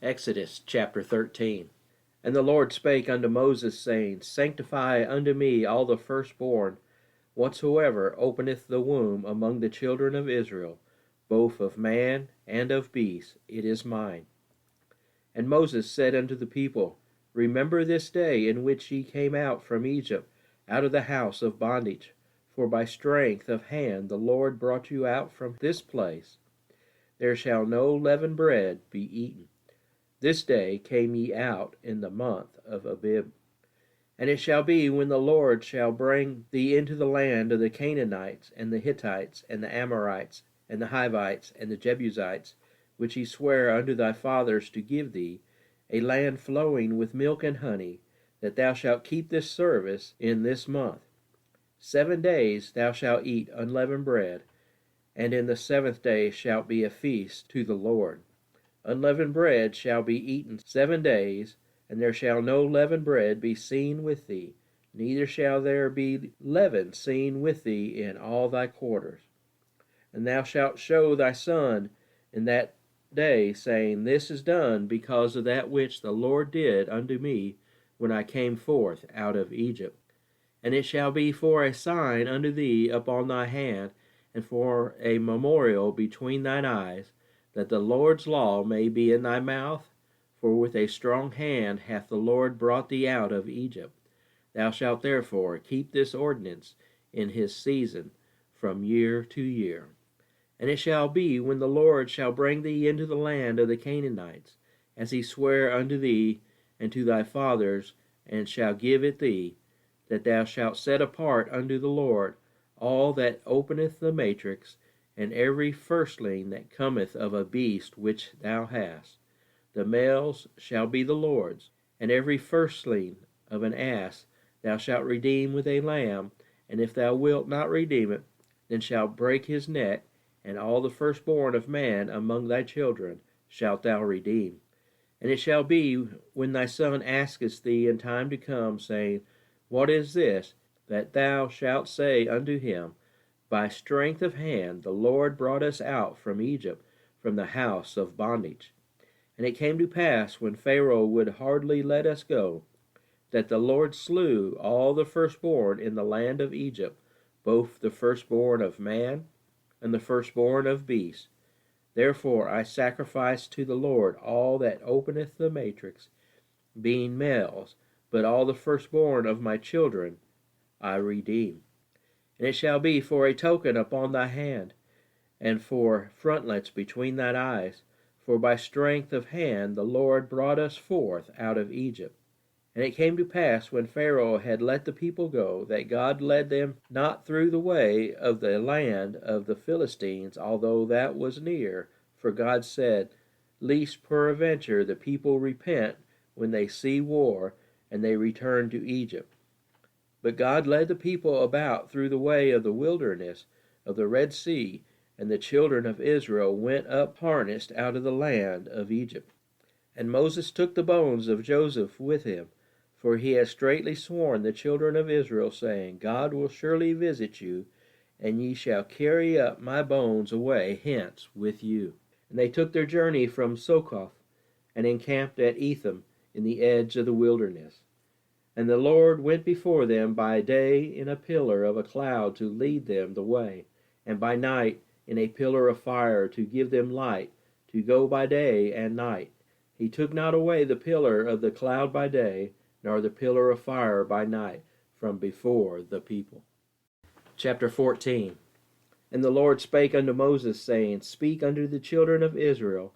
Exodus chapter 13. And the Lord spake unto Moses, saying, Sanctify unto me all the firstborn, whatsoever openeth the womb among the children of Israel, both of man and of beast, it is mine. And Moses said unto the people, Remember this day in which ye came out from Egypt, out of the house of bondage. For by strength of hand the Lord brought you out from this place. There shall no leavened bread be eaten. This day came ye out in the month of Abib. And it shall be, when the Lord shall bring thee into the land of the Canaanites, and the Hittites, and the Amorites, and the Hivites, and the Jebusites, which he sware unto thy fathers to give thee, a land flowing with milk and honey, that thou shalt keep this service in this month. 7 days thou shalt eat unleavened bread, and in the 7th day shall be a feast to the Lord. Unleavened bread shall be eaten 7 days, and there shall no leavened bread be seen with thee, neither shall there be leaven seen with thee in all thy quarters. And thou shalt show thy son in that day, saying, This is done because of that which the Lord did unto me when I came forth out of Egypt. And it shall be for a sign unto thee upon thy hand, and for a memorial between thine eyes, that the Lord's law may be in thy mouth. For with a strong hand hath the Lord brought thee out of Egypt. Thou shalt therefore keep this ordinance in his season from year to year. And it shall be, when the Lord shall bring thee into the land of the Canaanites, as he sware unto thee and to thy fathers, and shall give it thee, that thou shalt set apart unto the Lord all that openeth the matrix, and every firstling that cometh of a beast which thou hast. The males shall be the Lord's, and every firstling of an ass thou shalt redeem with a lamb, and if thou wilt not redeem it, then shalt break his neck, and all the firstborn of man among thy children shalt thou redeem. And it shall be, when thy son asketh thee in time to come, saying, What is this? That thou shalt say unto him, By strength of hand the Lord brought us out from Egypt, from the house of bondage. And it came to pass, when Pharaoh would hardly let us go, that the Lord slew all the firstborn in the land of Egypt, both the firstborn of man and the firstborn of beast. Therefore I sacrifice to the Lord all that openeth the matrix, being males, but all the firstborn of my children I redeem. And it shall be for a token upon thy hand, and for frontlets between thine eyes, for by strength of hand the Lord brought us forth out of Egypt. And it came to pass, when Pharaoh had let the people go, that God led them not through the way of the land of the Philistines, although that was near. For God said, Lest peradventure the people repent when they see war, and they return to Egypt. But God led the people about through the way of the wilderness of the Red Sea, and the children of Israel went up harnessed out of the land of Egypt. And Moses took the bones of Joseph with him, for he had straitly sworn the children of Israel, saying, God will surely visit you, and ye shall carry up my bones away hence with you. And they took their journey from Succoth, and encamped at Etham in the edge of the wilderness. And the Lord went before them by day in a pillar of a cloud to lead them the way, and by night in a pillar of fire to give them light, to go by day and night. He took not away the pillar of the cloud by day, nor the pillar of fire by night, from before the people. Chapter 14. And the Lord spake unto Moses, saying, Speak unto the children of Israel,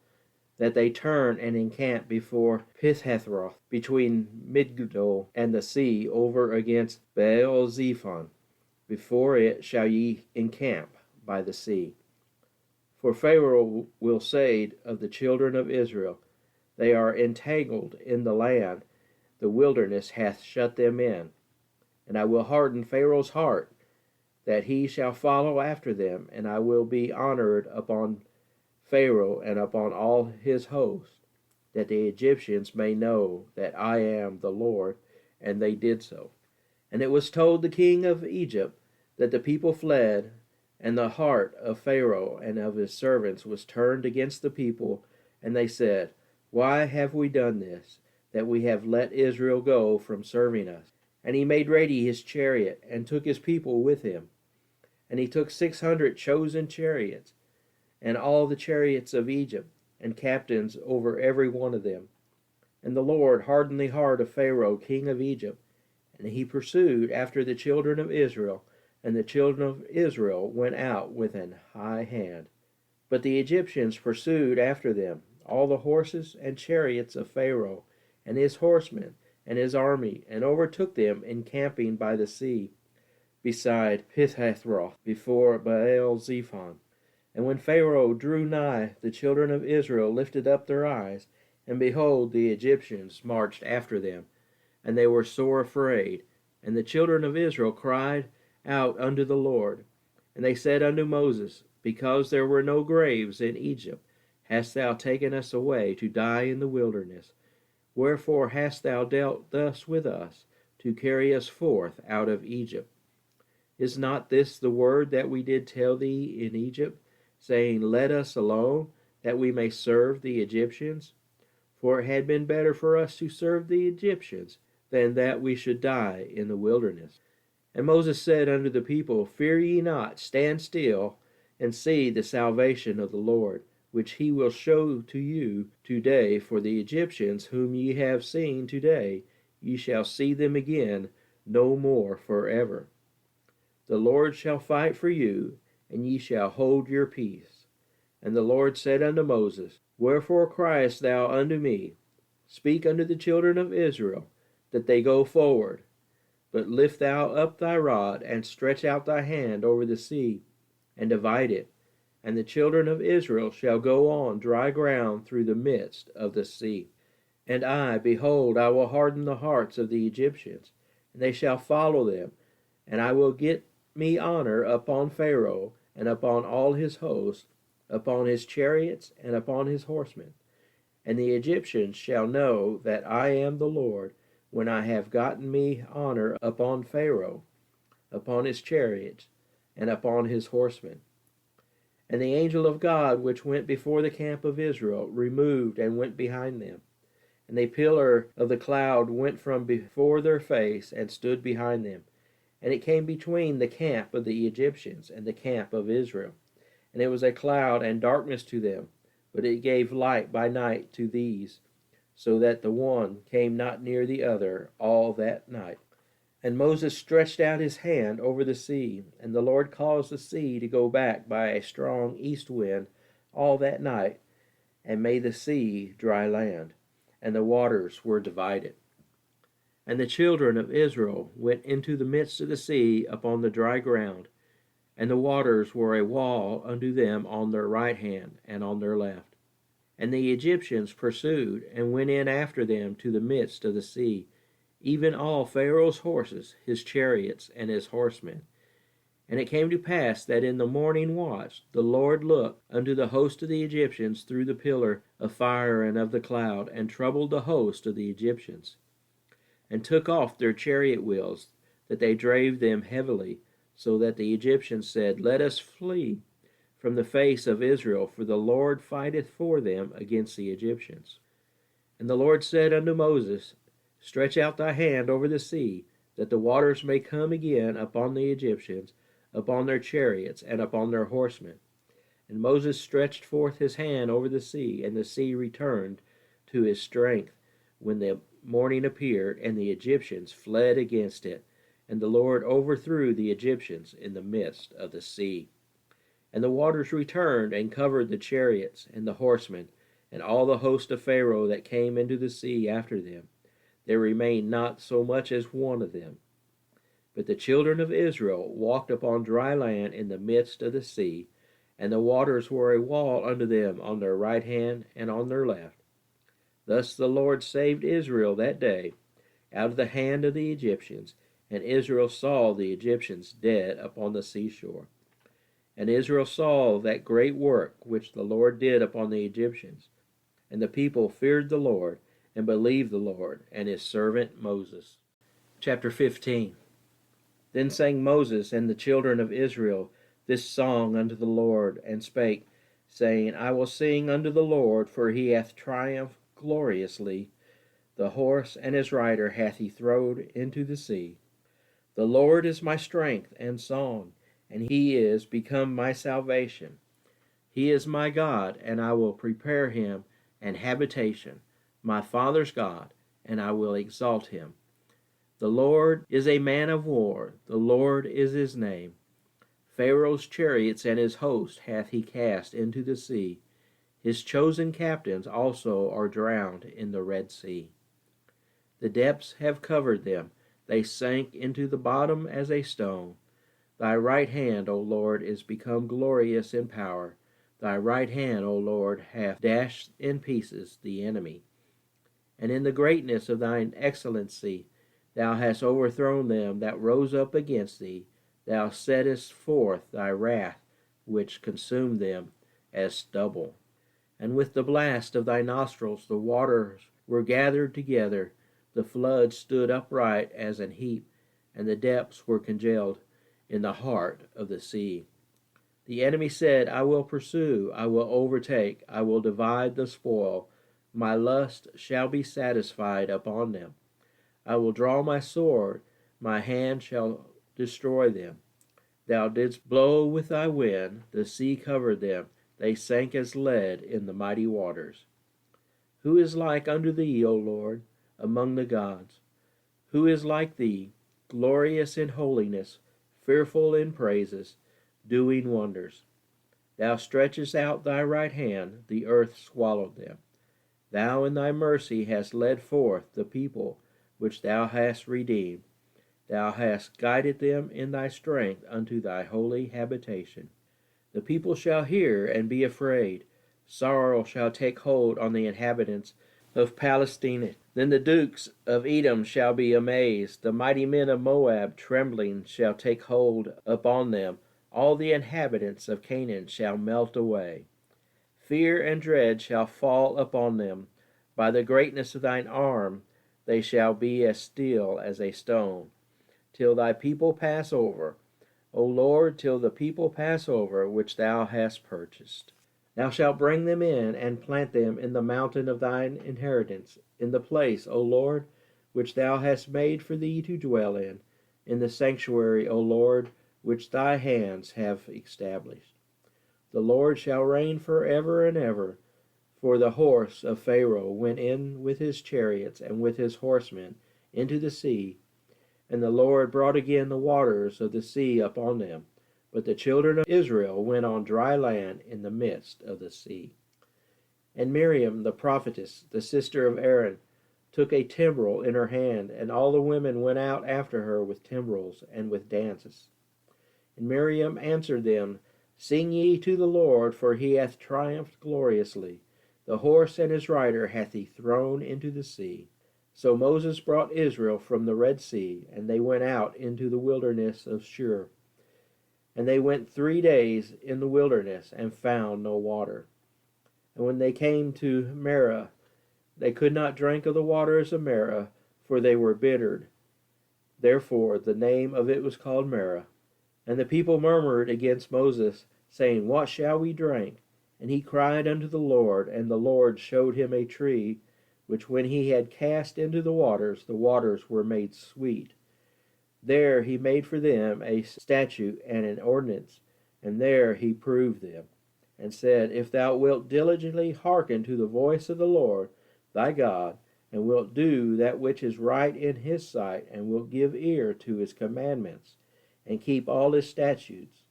that they turn and encamp before Pithhathroth, between Migdol and the sea, over against Baal-zephon. Before it shall ye encamp by the sea. For Pharaoh will say of the children of Israel, They are entangled in the land, the wilderness hath shut them in. And I will harden Pharaoh's heart, that he shall follow after them, and I will be honored upon Pharaoh and upon all his host, that the Egyptians may know that I am the Lord. And they did so. And it was told the king of Egypt that the people fled, and the heart of Pharaoh and of his servants was turned against the people, and they said, Why have we done this, that we have let Israel go from serving us? And he made ready his chariot, and took his people with him. And he took 600 chosen chariots, and all the chariots of Egypt, and captains over every one of them. And the Lord hardened the heart of Pharaoh king of Egypt, and he pursued after the children of Israel, and the children of Israel went out with an high hand. But the Egyptians pursued after them, all the horses and chariots of Pharaoh, and his horsemen, and his army, and overtook them encamping by the sea, beside Pihathroth, before Baal-zephon. And when Pharaoh drew nigh, the children of Israel lifted up their eyes, and behold, the Egyptians marched after them, and they were sore afraid. And the children of Israel cried out unto the Lord. And they said unto Moses, Because there were no graves in Egypt, hast thou taken us away to die in the wilderness? Wherefore hast thou dealt thus with us, to carry us forth out of Egypt? Is not this the word that we did tell thee in Egypt, saying, Let us alone, that we may serve the Egyptians? For it had been better for us to serve the Egyptians, than that we should die in the wilderness. And Moses said unto the people, Fear ye not, stand still, and see the salvation of the Lord, which he will show to you today. For the Egyptians whom ye have seen today, ye shall see them again no more forever. The Lord shall fight for you, and ye shall hold your peace. And the Lord said unto Moses, Wherefore criest thou unto me? Speak unto the children of Israel, that they go forward. But lift thou up thy rod, and stretch out thy hand over the sea, and divide it, and the children of Israel shall go on dry ground through the midst of the sea. And I, behold, I will harden the hearts of the Egyptians, and they shall follow them, and I will get me honor upon Pharaoh, and upon all his host, upon his chariots, and upon his horsemen. And the Egyptians shall know that I am the Lord, when I have gotten me honor upon Pharaoh, upon his chariots, and upon his horsemen. And the angel of God, which went before the camp of Israel, removed and went behind them. And a pillar of the cloud went from before their face, and stood behind them. And it came between the camp of the Egyptians and the camp of Israel. And it was a cloud and darkness to them, but it gave light by night to these, so that the one came not near the other all that night. And Moses stretched out his hand over the sea, and the Lord caused the sea to go back by a strong east wind all that night, and made the sea dry land, and the waters were divided. And the children of Israel went into the midst of the sea upon the dry ground, and the waters were a wall unto them on their right hand and on their left. And the Egyptians pursued, and went in after them to the midst of the sea, even all Pharaoh's horses, his chariots, and his horsemen. And it came to pass that in the morning watch the Lord looked unto the host of the Egyptians through the pillar of fire and of the cloud, and troubled the host of the Egyptians, and took off their chariot wheels, that they drave them heavily, so that the Egyptians said, Let us flee from the face of Israel, for the Lord fighteth for them against the Egyptians. And the Lord said unto Moses, Stretch out thy hand over the sea, that the waters may come again upon the Egyptians, upon their chariots, and upon their horsemen. And Moses stretched forth his hand over the sea, and the sea returned to his strength when the morning appeared, and the Egyptians fled against it. And the Lord overthrew the Egyptians in the midst of the sea. And the waters returned and covered the chariots and the horsemen, and all the host of Pharaoh that came into the sea after them. There remained not so much as one of them. But the children of Israel walked upon dry land in the midst of the sea, and the waters were a wall unto them on their right hand and on their left. Thus the Lord saved Israel that day out of the hand of the Egyptians, and Israel saw the Egyptians dead upon the seashore. And Israel saw that great work which the Lord did upon the Egyptians. And the people feared the Lord, and believed the Lord and his servant Moses. Chapter 15. Then sang Moses and the children of Israel this song unto the Lord, and spake, saying, I will sing unto the Lord, for he hath triumphed gloriously. The horse and his rider hath he thrown into the sea. The Lord is my strength and song, and he is become my salvation. He is my God, and I will prepare him an habitation, my father's God, and I will exalt him. The Lord is a man of war, the Lord is his name. Pharaoh's chariots and his host hath he cast into the sea. His chosen captains also are drowned in the Red Sea. The depths have covered them, they sank into the bottom as a stone. Thy right hand, O Lord, is become glorious in power. Thy right hand, O Lord, hath dashed in pieces the enemy. And in the greatness of thine excellency thou hast overthrown them that rose up against thee. Thou settest forth thy wrath, which consumed them as stubble. And with the blast of thy nostrils the waters were gathered together. The flood stood upright as an heap, and the depths were congealed in the heart of the sea. The enemy said, I will pursue, I will overtake, I will divide the spoil. My lust shall be satisfied upon them. I will draw my sword, my hand shall destroy them. Thou didst blow with thy wind, the sea covered them, they sank as lead in the mighty waters. Who is like unto thee, O Lord, among the gods? Who is like thee, glorious in holiness, fearful in praises, doing wonders? Thou stretchest out thy right hand, the earth swallowed them. Thou in thy mercy hast led forth the people which thou hast redeemed. Thou hast guided them in thy strength unto thy holy habitation. The people shall hear and be afraid. Sorrow shall take hold on the inhabitants of Palestine. Then the dukes of Edom shall be amazed. The mighty men of Moab trembling shall take hold upon them. All the inhabitants of Canaan shall melt away. Fear and dread shall fall upon them. By the greatness of thine arm they shall be as still as a stone, till thy people pass over. O Lord, till the people pass over, which thou hast purchased. Thou shalt bring them in and plant them in the mountain of thine inheritance, in the place, O Lord, which thou hast made for thee to dwell in the sanctuary, O Lord, which thy hands have established. The Lord shall reign forever and ever. For the horse of Pharaoh went in with his chariots and with his horsemen into the sea, and the Lord brought again the waters of the sea upon them. But the children of Israel went on dry land in the midst of the sea. And Miriam the prophetess, the sister of Aaron, took a timbrel in her hand, and all the women went out after her with timbrels and with dances. And Miriam answered them, Sing ye to the Lord, for he hath triumphed gloriously. The horse and his rider hath he thrown into the sea. So Moses brought Israel from the Red Sea, and they went out into the wilderness of Shur. And they went 3 days in the wilderness, and found no water. And when they came to Marah, they could not drink of the waters of Marah, for they were bittered. Therefore the name of it was called Marah. And the people murmured against Moses, saying, What shall we drink? And he cried unto the Lord, and the Lord showed him a tree, which when he had cast into the waters were made sweet. There he made for them a statute and an ordinance, and there he proved them, and said, If thou wilt diligently hearken to the voice of the Lord thy God, and wilt do that which is right in his sight, and wilt give ear to his commandments, and keep all his statutes,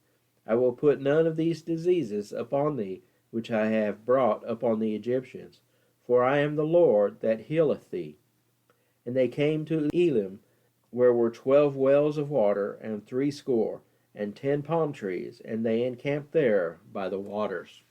I will put none of these diseases upon thee, which I have brought upon the Egyptians, for I am the Lord that healeth thee. And they came to Elim, where were 12 wells of water, and 60 and 10 palm trees, and they encamped there by the waters.